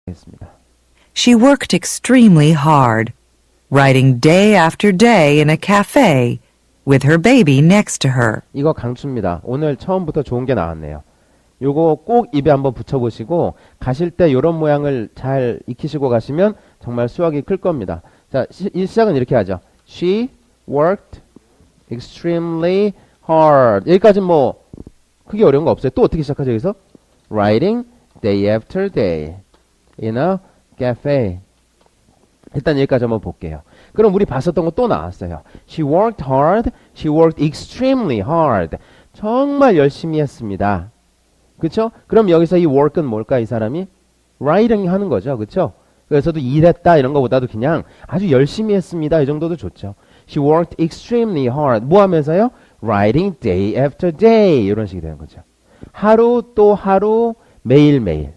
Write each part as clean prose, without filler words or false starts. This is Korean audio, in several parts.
하겠습니다. She worked extremely hard, writing day after day in a cafe with her baby next to her. 이거 강추입니다. 오늘 처음부터 좋은 게 나왔네요. 요거 꼭 입에 한번 붙여보시고 가실 때 요런 모양을 잘 익히시고 가시면 정말 수학이 클 겁니다. 자, 이 시작은 이렇게 하죠. She worked extremely hard. 여기까지 뭐 크게 어려운 거 없어요. 또 어떻게 시작하죠 여기서? Writing day after day in a cafe. 일단 여기까지 한번 볼게요. 그럼 우리 봤었던 거 또 나왔어요. She worked hard. She worked extremely hard. 정말 열심히 했습니다. 그쵸? 그럼 여기서 이 work은 뭘까 이 사람이? writing 하는 거죠. 그쵸? 그래서도 일했다 이런 거보다도 그냥 아주 열심히 했습니다. 이 정도도 좋죠. She worked extremely hard. 뭐 하면서요? writing day after day. 이런 식이 되는 거죠. 하루 또 하루 매일매일.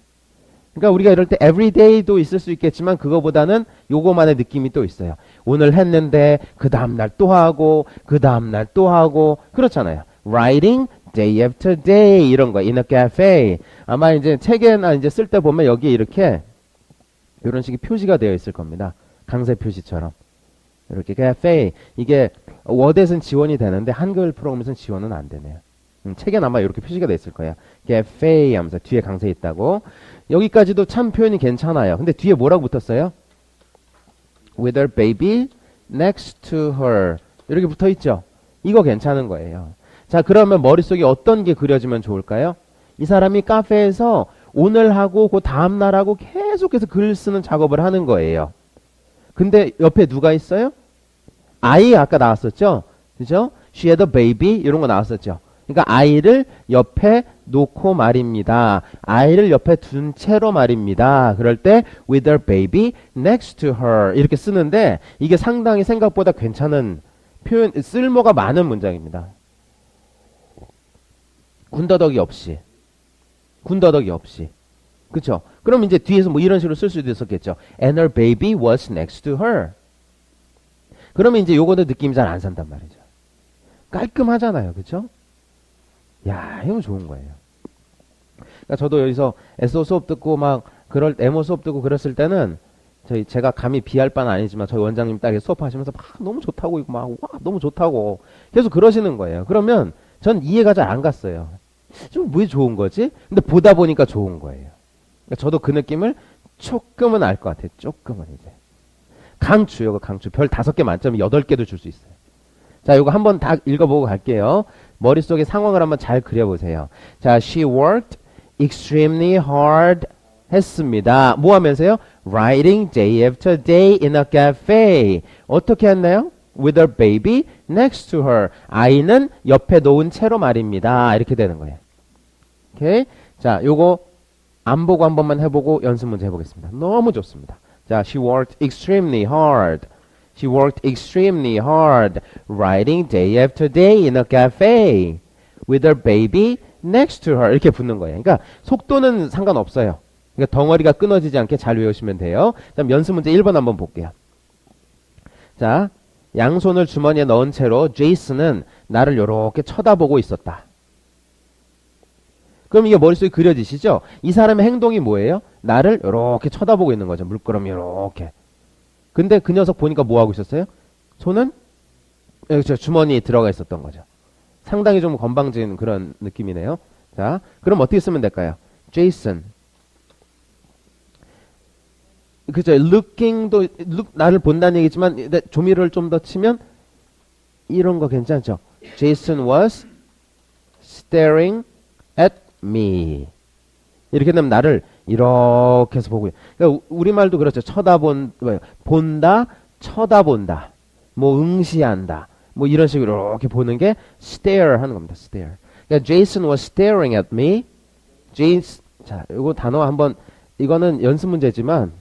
그러니까 우리가 이럴 때 everyday도 있을 수 있겠지만 그거보다는 요거만의 느낌이 또 있어요. 오늘 했는데 그 다음날 또 하고 그 다음날 또 하고 그렇잖아요. writing day after day 이런 거 in a cafe. 아마 이제 책에나 이제 쓸 때 보면 여기에 이렇게 이런 식의 표시가 되어 있을 겁니다. 강세 표시처럼. 이렇게 cafe. 이게 워드에서는 지원이 되는데 한글 프로그램에서는 지원은 안 되네요. 책엔 아마 이렇게 표시가 되어 있을 거예요. cafe 하면서 뒤에 강세 있다고. 여기까지도 참 표현이 괜찮아요. 근데 뒤에 뭐라고 붙었어요? with her baby next to her. 이렇게 붙어 있죠? 이거 괜찮은 거예요. 자, 그러면 머릿속에 어떤 게 그려지면 좋을까요? 이 사람이 카페에서 오늘 하고 그 다음날 하고 계속해서 글 쓰는 작업을 하는 거예요. 근데 옆에 누가 있어요? 아이 아까 나왔었죠? 그죠? She had a baby 이런 거 나왔었죠? 그러니까 아이를 옆에 놓고 말입니다. 아이를 옆에 둔 채로 말입니다. 그럴 때 with her baby next to her 이렇게 쓰는데 이게 상당히 생각보다 괜찮은 표현, 쓸모가 많은 문장입니다. 군더더기 없이. 그쵸? 그럼 이제 뒤에서 뭐 이런 식으로 쓸 수도 있었겠죠. And her baby was next to her. 그러면 이제 요거는 느낌이 잘 안 산단 말이죠. 깔끔하잖아요. 그쵸? 야, 이거 좋은 거예요. 그러니까 저도 여기서 SO 수업 듣고 막 그럴 에모 수업 듣고 그랬을 때는 제가 감히 비할 바는 아니지만 저희 원장님 딱 수업하시면서 막 너무 좋다고 이거 막 와 너무 좋다고 계속 그러시는 거예요. 그러면 전 이해가 잘 안 갔어요. 좀 왜 좋은 거지? 근데 보다 보니까 좋은 거예요. 그러니까 저도 그 느낌을 조금은 알 것 같아요. 조금은 이제. 강추, 이거 강추. 별 5개 만점에 8개도 줄 수 있어요. 자, 이거 한번 다 읽어보고 갈게요. 머릿속에 상황을 한번 잘 그려보세요. 자, she worked extremely hard 했습니다. 뭐 하면서요? Writing day after day in a cafe. 어떻게 했나요? With her baby next to her. 아이는 옆에 놓은 채로 말입니다. 이렇게 되는 거예요. 오케이? 자, 요거 안 보고 한 번만 해보고 연습 문제 해보겠습니다. 너무 좋습니다. 자, she worked extremely hard. She worked extremely hard, writing day after day in a cafe with her baby next to her. 이렇게 붙는 거예요. 그러니까 속도는 상관없어요. 그러니까 덩어리가 끊어지지 않게 잘 외우시면 돼요. 그다음 연습 문제 1번 한번 볼게요. 자, 양손을 주머니에 넣은 채로 제이슨은 나를 이렇게 쳐다보고 있었다. 그럼 이게 머릿속에 그려지시죠? 이 사람의 행동이 뭐예요? 나를 이렇게 쳐다보고 있는 거죠. 물끄러미 이렇게. 근데 그 녀석 보니까 뭐 하고 있었어요? 손은 주머니에 들어가 있었던 거죠. 상당히 좀 건방진 그런 느낌이네요. 자, 그럼 어떻게 쓰면 될까요? Jason. 그죠? looking도 나를 본다는 얘기지만 조미료를 좀 더 치면 이런 거 괜찮죠? Jason was staring at me. 이렇게 되면 나를 이렇게 해서 보고. 그러니까 우리말도 그렇죠. 본다, 쳐다본다, 뭐 응시한다, 뭐 이런 식으로 이렇게 보는 게 stare 하는 겁니다. stare. 그러니까 Jason was staring at me. 자, 이거 단어 한번 이거는 연습 문제지만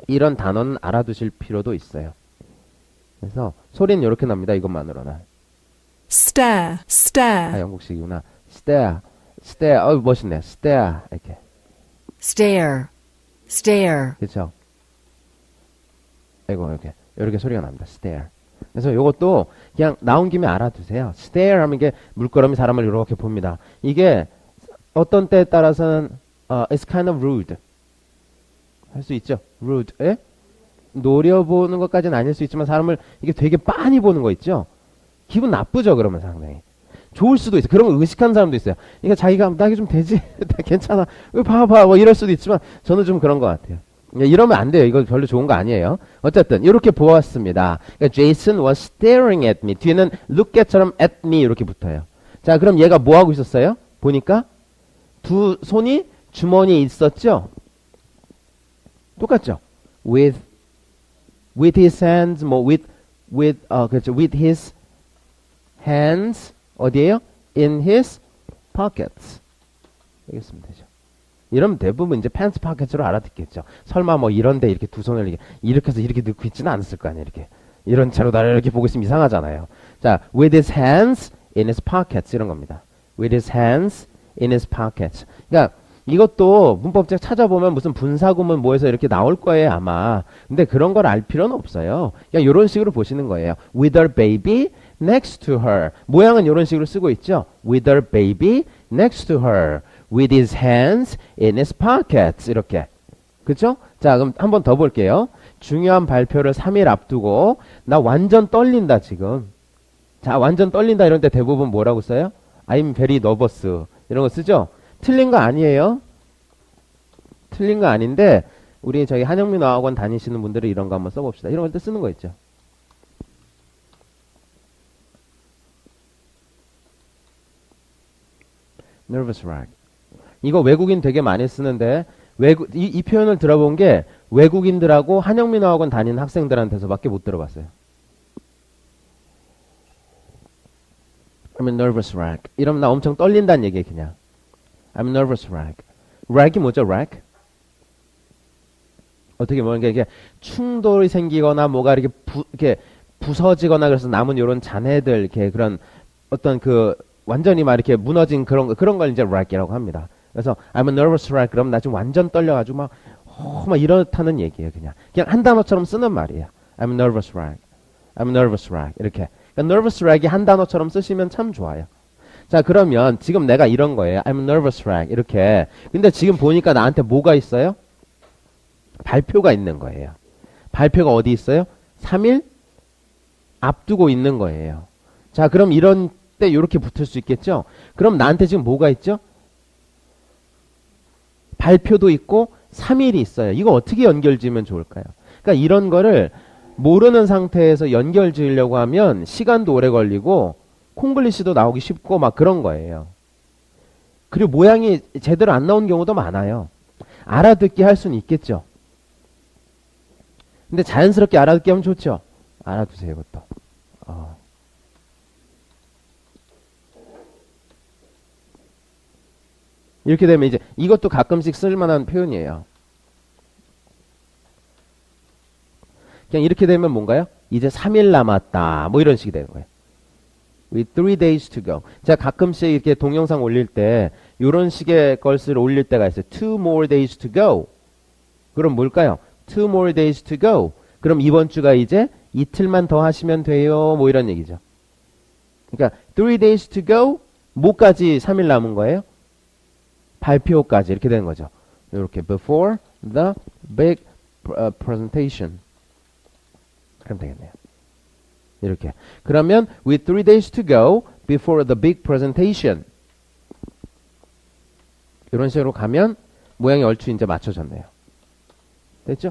이런 단어는 알아두실 필요도 있어요. 그래서 소리는 이렇게 납니다. 이것만으로는. stare, stare, 아, 영국식이구나. stare. 멋있네. stare. 이렇게. Stare, stare. 그렇죠? 이거 이렇게 소리가 납니다. stare. 그래서 이것도 그냥 나온 김에 알아두세요. stare 하면 이게 물끄러미 사람을 이렇게 봅니다. 이게 어떤 때에 따라서는 it's kind of rude. 할 수 있죠. rude. 예? 노려보는 것까지는 아닐 수 있지만 사람을 이게 되게 빤히 보는 거 있죠. 기분 나쁘죠. 그러면 상당히. 좋을 수도 있어요. 그런 걸 의식하는 사람도 있어요. 그러니까 자기가 나 이게 좀 되지? 괜찮아. 봐봐. 뭐 이럴 수도 있지만 저는 좀 그런 것 같아요. 이러면 안 돼요. 이거 별로 좋은 거 아니에요. 어쨌든 이렇게 보았습니다. 그러니까 Jason was staring at me. 뒤에는 look at처럼 at me 이렇게 붙어요. 자, 그럼 얘가 뭐 하고 있었어요? 보니까 두 손이 주머니에 있었죠. 똑같죠. With his hands, 뭐 그렇죠. With his hands 어디에요? In his pockets. 여기 쓰면 되죠. 이러면 대부분 이제 팬츠 파켓으로 알아듣겠죠. 설마 뭐 이런데 이렇게 두 손을 이렇게 해서 이렇게 넣고 있지는 않았을 거 아니에요. 이렇게 이런 채로 나를 이렇게 보고 있으면 이상하잖아요. 자, with his hands in his pockets 이런 겁니다. With his hands in his pockets. 그러니까 이것도 문법책 찾아보면 무슨 분사구문 뭐해서 이렇게 나올 거예요 아마. 근데 그런 걸 알 필요는 없어요. 그냥 이런 식으로 보시는 거예요. With her baby next to her. 모양은 이런 식으로 쓰고 있죠. With her baby next to her. With his hands in his pockets. 이렇게. 그쵸? 자, 그럼 한 번 더 볼게요. 중요한 발표를 3일 앞두고 나 완전 떨린다 지금. 자, 완전 떨린다 이런 때 대부분 뭐라고 써요? I'm very nervous. 이런 거 쓰죠? 틀린 거 아니에요. 틀린 거 아닌데 우리 저희 한영민 어학원 다니시는 분들은 이런 거 한번 써봅시다. 이런 걸 때 쓰는 거 있죠. nervous wreck. 이거 외국인 되게 많이 쓰는데 이 표현을 들어본 게 외국인들하고 한영민 어학원 다니는 학생들한테서밖에 못 들어봤어요. I'm a nervous wreck. 이러면 나 엄청 떨린다는 얘기예요, 그냥. I'm a nervous wreck. wreck이 뭐죠, wreck? 어떻게 보면 이게 충돌이 생기거나 뭐가 이렇게 부서지거나 그래서 남은 요런 잔해들, 이렇게 그런 어떤 그 완전히 막 이렇게 무너진 그런 걸 이제 wreck이라고 합니다. 그래서 I'm a nervous wreck. 그럼 나 지금 완전 떨려가지고 막 이렇다는 얘기예요, 그냥. 그냥 한 단어처럼 쓰는 말이에요. I'm a nervous wreck. I'm a nervous wreck. 이렇게. 그러니까 nervous wreck이 한 단어처럼 쓰시면 참 좋아요. 자, 그러면 지금 내가 이런 거예요. I'm a nervous wreck. 이렇게. 근데 지금 보니까 나한테 뭐가 있어요? 발표가 있는 거예요. 발표가 어디 있어요? 3일 앞두고 있는 거예요. 자, 그럼 이런 때 이렇게 붙을 수 있겠죠? 그럼 나한테 지금 뭐가 있죠? 발표도 있고 3일이 있어요. 이거 어떻게 연결 지으면 좋을까요? 그러니까 이런 거를 모르는 상태에서 연결 지으려고 하면 시간도 오래 걸리고 콩글리시도 나오기 쉽고 막 그런 거예요. 그리고 모양이 제대로 안 나온 경우도 많아요. 알아듣게 할 수는 있겠죠. 근데 자연스럽게 알아듣게 하면 좋죠. 알아두세요, 이것도. 이렇게 되면 이제 이것도 가끔씩 쓸만한 표현이에요. 그냥 이렇게 되면 뭔가요? 이제 3일 남았다. 뭐 이런 식이 되는 거예요. With 3 days to go. 제가 가끔씩 이렇게 동영상 올릴 때 이런 식의 것을 올릴 때가 있어요. 2 more days to go. 그럼 뭘까요? 2 more days to go. 그럼 이번 주가 이제 이틀만 더 하시면 돼요. 뭐 이런 얘기죠. 그러니까 3 days to go. 뭐까지 3일 남은 거예요? 발표까지 이렇게 되는 거죠. 이렇게 before the big presentation. 그럼 되겠네요. 이렇게. 그러면 with 3 days to go before the big presentation. 이런 식으로 가면 모양이 얼추 이제 맞춰졌네요. 됐죠?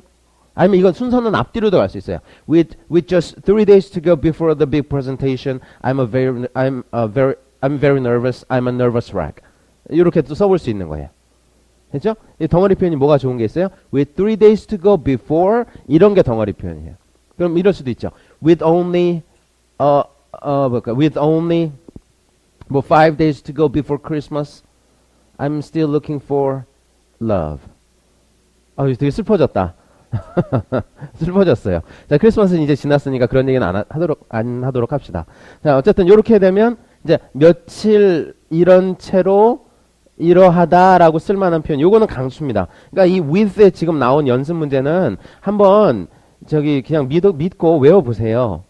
아니면 이건 순서는 앞뒤로도 갈 수 있어요. With just 3 days to go before the big presentation, I'm very nervous. I'm a nervous wreck. 이렇게 또 써볼 수 있는 거예요. 됐죠? 이 덩어리 표현이 뭐가 좋은 게 있어요? With 3 days to go before 이런 게 덩어리 표현이에요. 그럼 이럴 수도 있죠. With only with only 뭐 5 days to go before Christmas, I'm still looking for love. 되게 슬퍼졌다. 슬퍼졌어요. 자, 크리스마스는 이제 지났으니까 그런 얘기는 안 하도록 합시다. 자, 어쨌든 이렇게 되면 이제 며칠 이런 채로 이러하다라고 쓸만한 표현. 요거는 강수입니다. 그러니까 이 with에 지금 나온 연습 문제는 한번 그냥 믿고 외워보세요.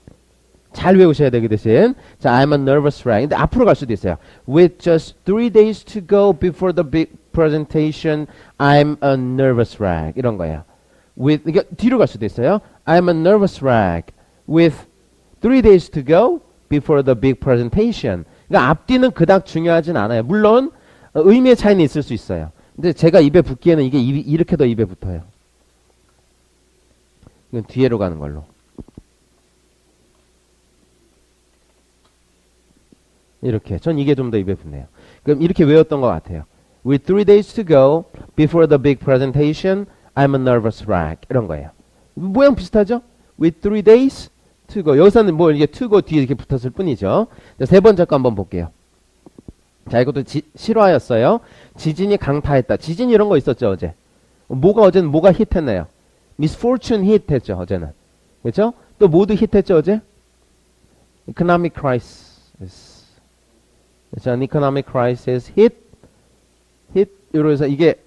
잘 외우셔야 되기 대신. 자, I'm a nervous wreck. 근데 앞으로 갈 수도 있어요. With just 3 days to go before the big presentation, I'm a nervous wreck. 이런 거예요. with, 그러니까 뒤로 갈 수도 있어요. I'm a nervous wreck with 3 days to go before the big presentation. 그러니까 앞뒤는 그닥 중요하진 않아요. 물론 의미의 차이는 있을 수 있어요. 근데 제가 입에 붙기에는 이게 이렇게 더 입에 붙어요. 이건 뒤로 가는 걸로. 이렇게. 전 이게 좀 더 입에 붙네요. 그럼 이렇게 외웠던 것 같아요. With 3 days to go before the big presentation, I'm a nervous wreck. 이런 거예요. 모양 비슷하죠? With 3 days to go. 여기서는 뭐 이게 to go 뒤에 이렇게 붙었을 뿐이죠. 자, 세 번째 거 한번 볼게요. 자, 이것도 실화였어요. 지진이 강타했다. 지진 이런 거 있었죠, 어제. 어제는 뭐가 히트했나요? misfortune 히트했죠, 어제는. 그렇죠? 또 모두 히트했죠, 어제? economic crisis. 그렇죠? economic crisis hit. 이러면서 이게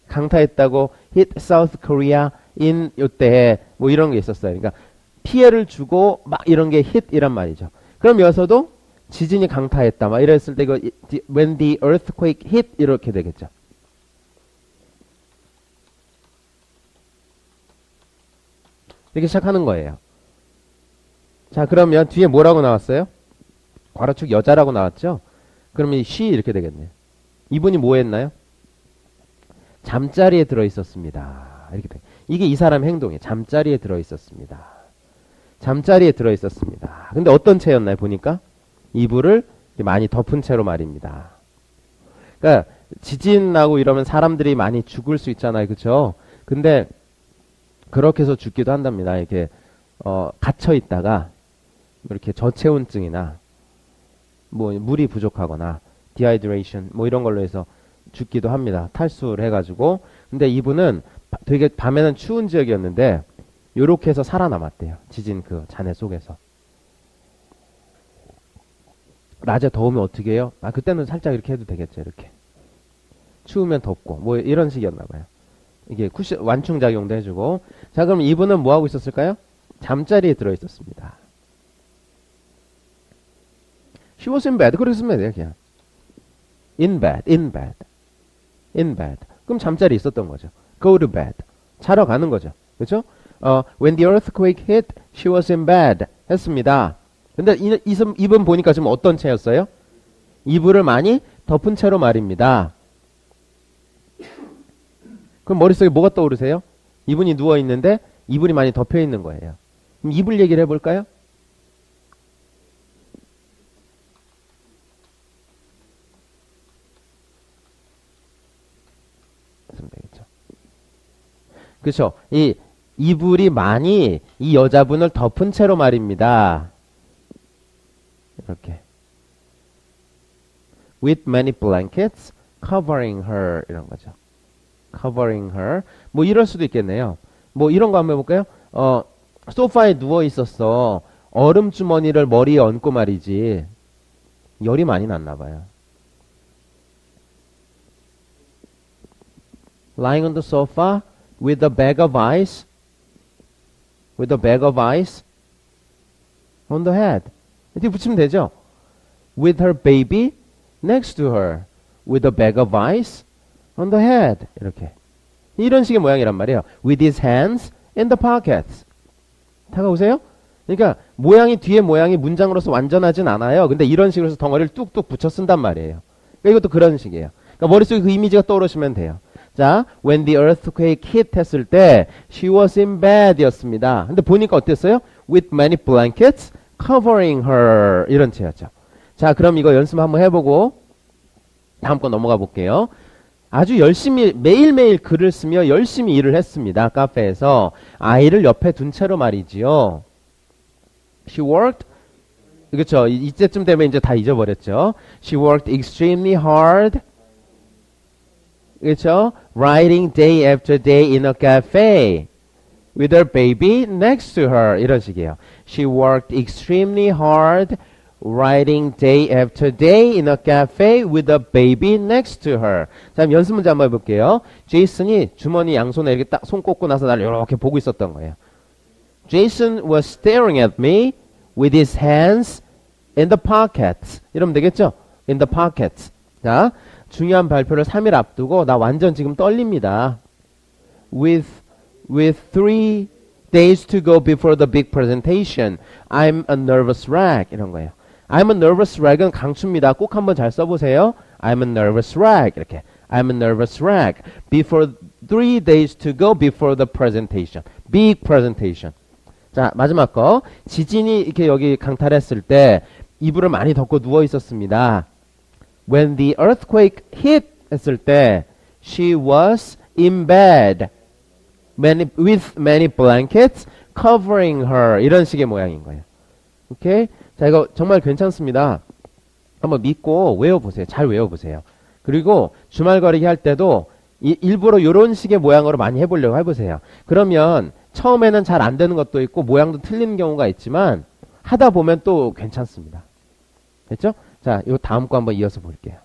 강타했다고 hit South Korea in 요때 뭐 이런 게 있었어요. 그러니까 피해를 주고 막 이런 게 hit이란 말이죠. 그럼 여기서도 지진이 강타했다 막 이랬을 때 이거 when the earthquake hit 이렇게 되겠죠. 이렇게 시작하는 거예요. 자, 그러면 뒤에 뭐라고 나왔어요? 괄호축 여자라고 나왔죠? 그러면 she 이렇게 되겠네요. 이분이 뭐 했나요? 잠자리에 들어있었습니다. 이렇게 돼. 이게 이 사람 행동이에요. 잠자리에 들어있었습니다. 잠자리에 들어있었습니다. 근데 어떤 채였나요? 보니까 이불을 많이 덮은 채로 말입니다. 그러니까 지진 나고 이러면 사람들이 많이 죽을 수 있잖아요. 그렇죠? 근데 그렇게 해서 죽기도 한답니다. 이렇게 갇혀 있다가 이렇게 저체온증이나 뭐 물이 부족하거나 디하이드레이션 뭐 이런 걸로 해서 죽기도 합니다. 탈수를 해가지고. 근데 이분은 되게 밤에는 추운 지역이었는데 요렇게 해서 살아남았대요. 지진 그 잔해 속에서. 낮에 더우면 어떻게 해요? 아, 그때는 살짝 이렇게 해도 되겠죠. 이렇게. 추우면 덥고 뭐 이런 식이었나 봐요. 이게 쿠션 완충 작용도 해주고. 자, 그럼 이분은 뭐 하고 있었을까요? 잠자리에 들어 있었습니다. She was in bed. 그렇게 쓰면 돼요, 그냥. In bed. 그럼 잠자리에 있었던 거죠. Go to bed. 자러 가는 거죠. 그렇죠? When the earthquake hit, she was in bed. 했습니다. 근데 이분 보니까 지금 어떤 채였어요? 이불을 많이 덮은 채로 말입니다. 그럼 머릿속에 뭐가 떠오르세요? 이분이 누워있는데 이불이 많이 덮여 있는 거예요. 그럼 이불 얘기를 해볼까요? 되겠죠. 그렇죠. 이 이불이 많이 이 여자분을 덮은 채로 말입니다. 이렇게 with many blankets covering her 이런 거죠. covering her 뭐 이럴 수도 있겠네요. 뭐 이런 거 한번 해볼까요? 소파에 누워 있었어. 얼음 주머니를 머리에 얹고 말이지. 열이 많이 났나 봐요. lying on the sofa with a bag of ice on the head. 이렇게 붙이면 되죠. with her baby next to her with a bag of ice on the head. 이렇게 이런 식의 모양이란 말이에요. with his hands in the pockets. 다가오세요? 그러니까 뒤에 모양이 문장으로서 완전하진 않아요. 근데 이런 식으로 해서 덩어리를 뚝뚝 붙여 쓴단 말이에요. 그러니까 이것도 그런 식이에요. 그러니까 머릿속에 그 이미지가 떠오르시면 돼요. 자, when the earthquake hit 했을 때 she was in bed 였습니다. 근데 보니까 어땠어요? with many blankets covering her 이런 채였죠. 자, 그럼 이거 연습 한번 해보고 다음 거 넘어가 볼게요. 아주 열심히 매일매일 글을 쓰며 열심히 일을 했습니다. 카페에서 아이를 옆에 둔 채로 말이지요. She worked 그렇죠. 이때쯤 되면 이제 다 잊어버렸죠. She worked extremely hard. 그렇죠? Writing day after day in a cafe with her baby next to her 이런 식이에요. She worked extremely hard writing day after day in a cafe with a baby next to her. 자, 그럼 연습 문제 한번 해볼게요. 제이슨이 주머니 양손에 이렇게 딱 손 꽂고 나서 나를 이렇게 보고 있었던 거예요. Jason was staring at me with his hands in the pockets. 이러면 되겠죠? In the pockets. 자, 중요한 발표를 3일 앞두고 나 완전 지금 떨립니다. With with 3 days to go before the big presentation. I'm a nervous wreck. 이런 거예요. I'm a nervous wreck은 강추입니다. 꼭 한번 잘 써보세요. I'm a nervous wreck. 이렇게. I'm a nervous wreck. Before 3 days to go before the presentation. Big presentation. 자, 마지막 거. 지진이 이렇게 여기 강탈했을 때 이불을 많이 덮고 누워 있었습니다. When the earthquake hit 했을 때 she was in bed with many blankets covering her. 이런 식의 모양인 거예요. 오케이? 자, 이거 정말 괜찮습니다. 한번 믿고 외워보세요. 잘 외워보세요. 그리고 주말거리기 할 때도 일부러 이런 식의 모양으로 많이 해보려고 해보세요. 그러면 처음에는 잘 안 되는 것도 있고 모양도 틀리는 경우가 있지만 하다 보면 또 괜찮습니다. 됐죠? 자, 요 다음 거 한번 이어서 볼게요.